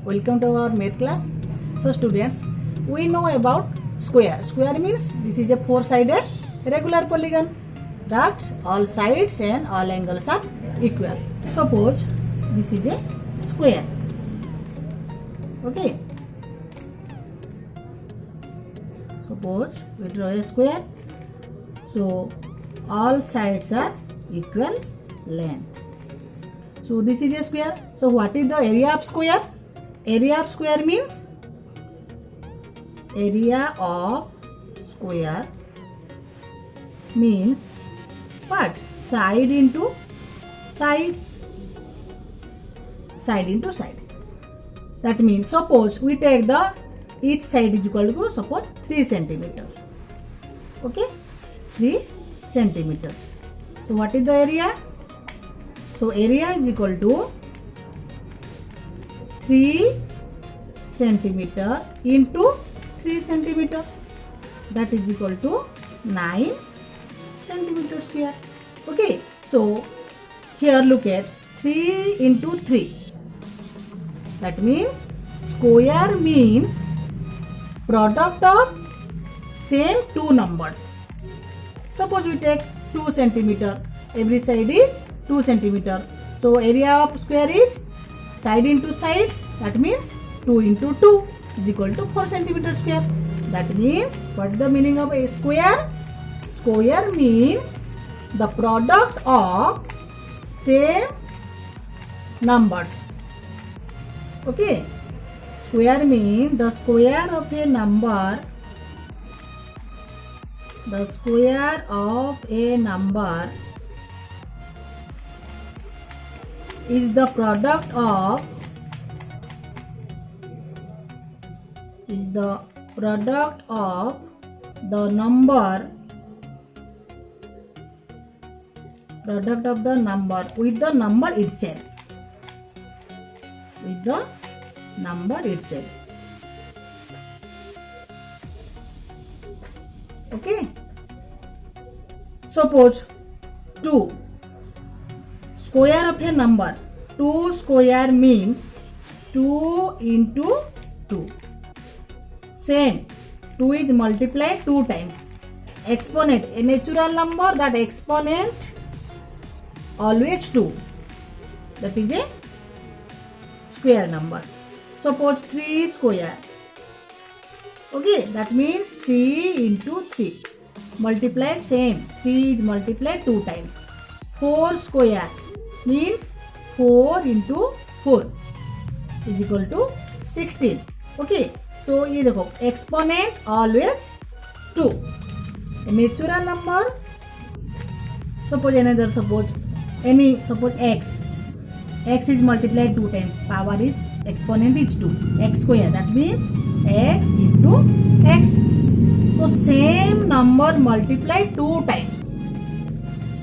Welcome to our math class. So students, we know about square. Square means this is a four-sided regular polygon that all sides and all angles are equal. Suppose this is a square. Okay. Suppose we draw a square. So all sides are equal length. So this is a square. So what is the area of square? Area of square means what? Side into side. Side into side. That means suppose we take the each side is equal to suppose 3 centimeter. Okay, 3 centimeter. So what is the area? So area is equal to 3 centimeter into 3 centimeter. That is equal to 9 centimeter square. Okay, so here look at 3 into 3. That means square means product of same two numbers. Suppose we take 2 centimeter. Every side is 2 centimeter. So area of square is side into sides. That means 2 into 2 is equal to 4 centimeter square. That means what is the meaning of a square? Square means the product of same numbers. Okay. Square means the square of a number. The square of a number is the product of the number with the number itself. With the number itself. Okay. Suppose 2. Square of a number. 2 square means 2 into 2. Same. 2 is multiplied 2 times. Exponent. A natural number, that exponent always 2. That is a square number. Suppose 3 square. Okay, that means 3 into 3. Multiply same. 3 is multiplied 2 times. 4 square means 4 into 4 is equal to 16. Okay, so ये देखो exponent always 2. A natural number. Suppose x. X is multiplied 2 times. Power is exponent is 2. X square. That means x into x. So same number multiplied 2 times.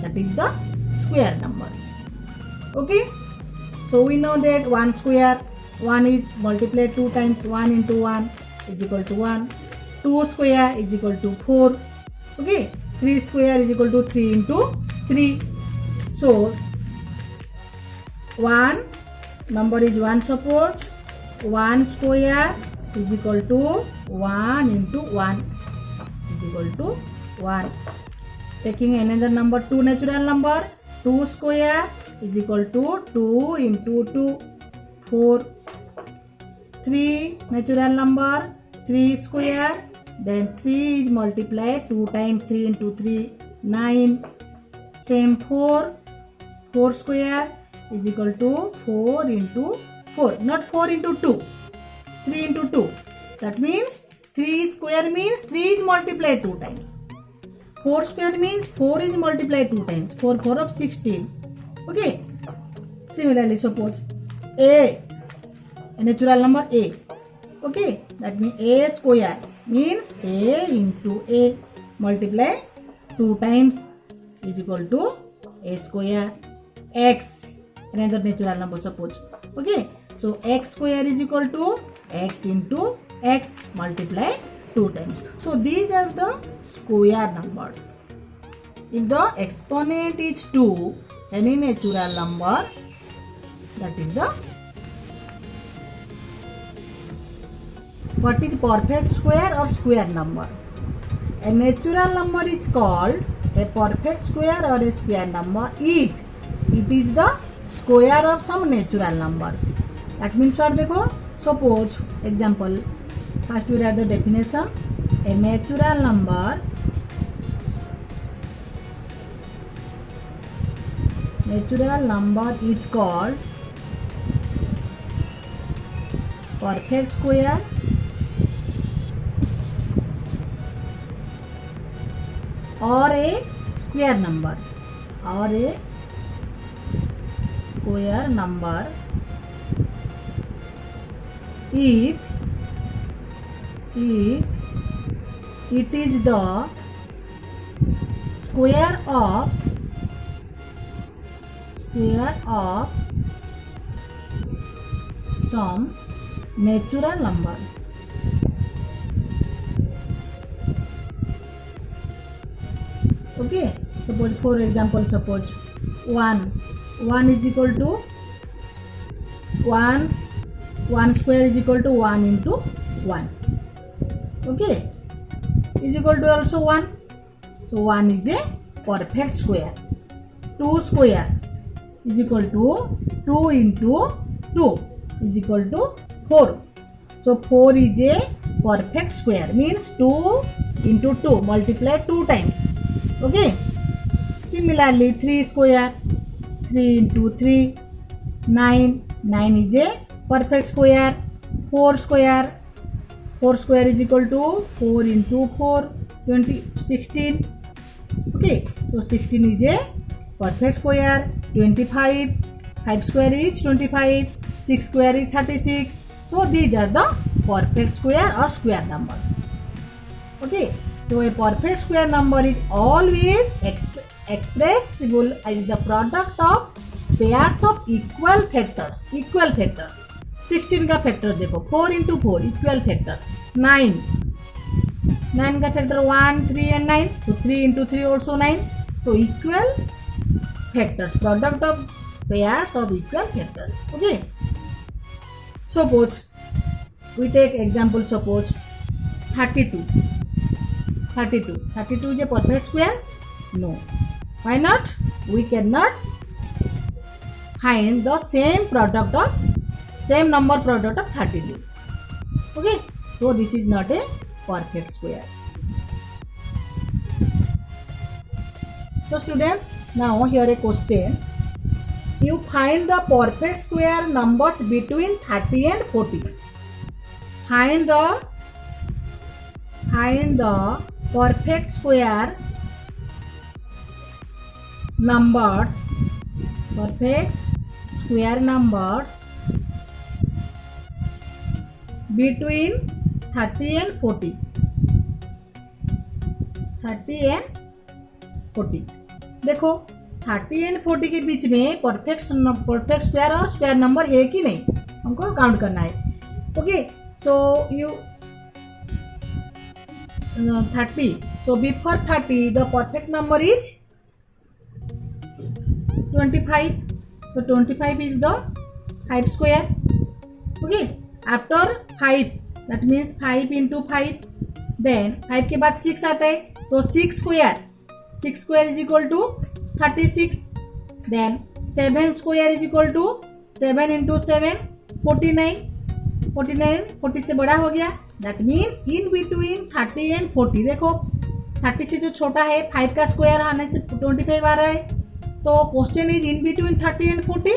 That is the square number. Okay. So we know that 1 square. 1 is multiplied 2 times. 1 into 1 is equal to 1. 2 square is equal to 4. Okay. 3 square is equal to 3 into 3. So 1 number is 1. Suppose 1 square is equal to 1 into 1 is equal to 1. Taking another number, 2 natural number. 2 square is equal to 2 into 2, 4. 3 natural number, 3 square, then 3 is multiplied 2 times, 3 into 3, 9. Same 4. 4 square is equal to 4 into 4, not 4 into 2, 3 into 2. That means 3 square means 3 is multiplied 2 times. 4 square means 4 is multiplied 2 times. 4 4 of 16. Okay. Similarly, suppose a natural number a. Okay. That means a square means a into a multiply 2 times is equal to a square. X, another natural number, suppose. Okay. So x square is equal to x into x multiply 2 times. So these are the square numbers. If the exponent is 2, any natural number, that is the What is perfect square or square number? A natural number is called a perfect square or a square number if it is the square of some natural numbers. That means what? देखो, suppose example. First we write the definition. A natural number is called perfect square or a square number if it is the square of some natural number. Okay, suppose for example, suppose 1 is equal to 1 square is equal to 1 into 1. Okay, is equal to also 1. So 1 is a perfect square. 2 square is equal to 2 into 2 is equal to 4. So 4 is a perfect square, means 2 into 2 multiply 2 times. Okay, similarly 3 square, 3 into 3, 9 is a perfect square. 4 square is equal to 4 into 4, 16. Okay, so 16 is a perfect square. 25, 5 square is 25, 6 square is 36. So these are the perfect square or square numbers. Okay, so a perfect square number is always expressible as the product of pairs of equal factors. 16 का factor देखो, 4 into 4 equal factor. 9 का factor 1, 3 and 9. So 3 into 3 also 9. So equal factors, product of pairs of equal factors. Okay, suppose we take example, suppose 32 is a perfect square? No. Why not? We cannot find the same number product of 32. Okay, so this is not a perfect square. So students, now here a question. You find the perfect square numbers between 30 and 40. Find the perfect square numbers between 30 and 40. 30 and 40. देखो 30 and 40 के बीच में perfect square और square number है कि नहीं, हमको count करना है. Okay, so you 30. So before 30 the perfect number is 25. So 25 is the 5 square. Okay, after 5 that means 5 into 5, then 5 के बाद 6 आता है तो 6 square is equal to 36. Then 7 square is equal to 7 into 7 49. 40 से बड़ा हो गया. That means in between 30 and 40. देखो 30 से जो छोटा है 5 का स्क्वायर आने से 25 आ रहा है. तो question is in between 30 and 40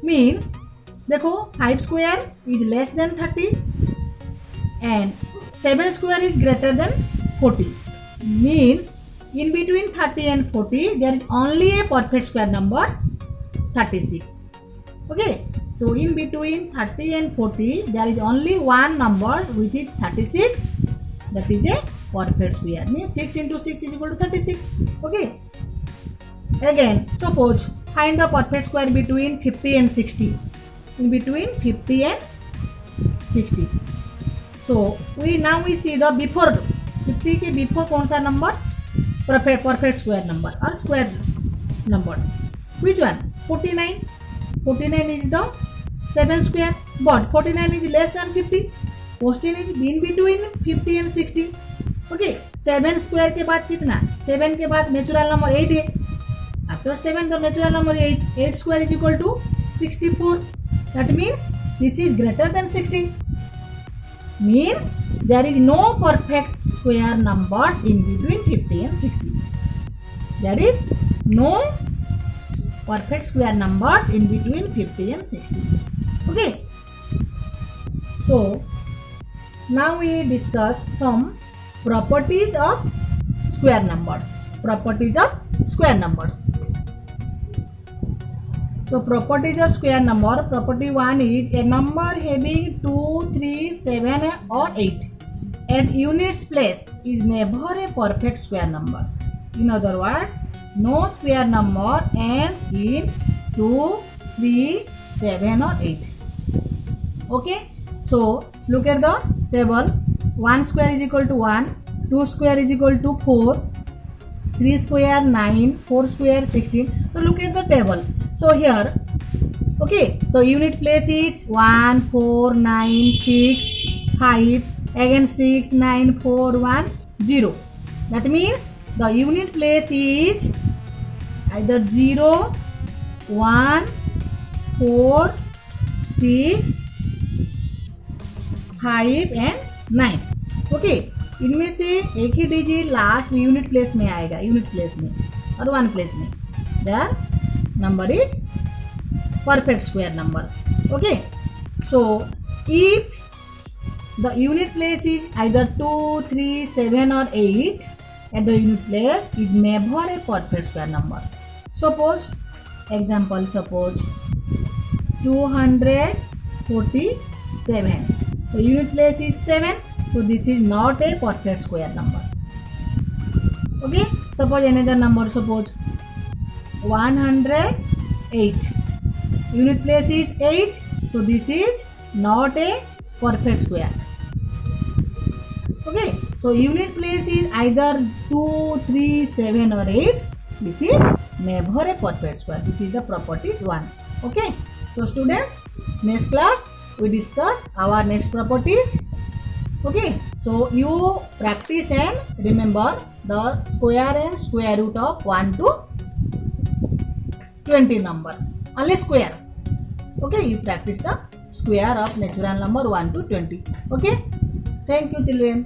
means देखो 5 square is less than 30 and 7 square is greater then 40. Means in between 30 and 40 there is only a perfect square number 36. Okay, so in between 30 and 40 there is only one number which is 36, that is a perfect square, means 6 into 6 is equal to 36. Okay, again suppose find the perfect square between 50 and 60. In between 50 and 60, so we see the before 50 के before कौन सा number perfect square number or square numbers. Which one? 49. 49 is the 7 square, but 49 is less than 50. Question is in between 50 and 60. Okay 7 square के बाद कितना 7 के बाद natural number 8 है. After 7 the natural number 8 square is equal to 64. That means this is greater than 60. Means there is no perfect square numbers in between 50 and 60. There is no perfect square numbers in between 50 and 60. Okay. So now we discuss some properties of square numbers. Properties of square numbers. So properties of square number. Property 1 is a number having 2, 3, 7 or 8 at units place is never a perfect square number. In other words, no square number ends in 2, 3, 7 or 8. Okay. So look at the table. 1 square is equal to 1, 2 square is equal to 4, 3 square 9, 4 square 16. So look at the table. So here, okay, so unit place is 1, 4, 9, 6, 5, again 6, 9, 4, 1, 0. That means the unit place is either 0, 1, 4, 6, 5 and 9. Okay, इनमें से एक ही digit last unit place में आएगा, unit place में और one place में. There number is perfect square numbers. Okay, so if the unit place is either 2, 3, 7 or 8 at the unit place is never a perfect square number. Suppose example, suppose 247, the unit place is 7, so this is not a perfect square number. Okay, suppose another number, suppose 108, unit place is 8, so this is not a perfect square. Okay, so unit place is either 2, 3, 7 or 8. This is never a perfect square. This is the properties 1. Okay, so students, next class we discuss our next properties. Okay, so you practice and remember the square and square root of 1 to 20 number. Only square. Okay, you practice the square of natural number 1 to 20. Okay, thank you children.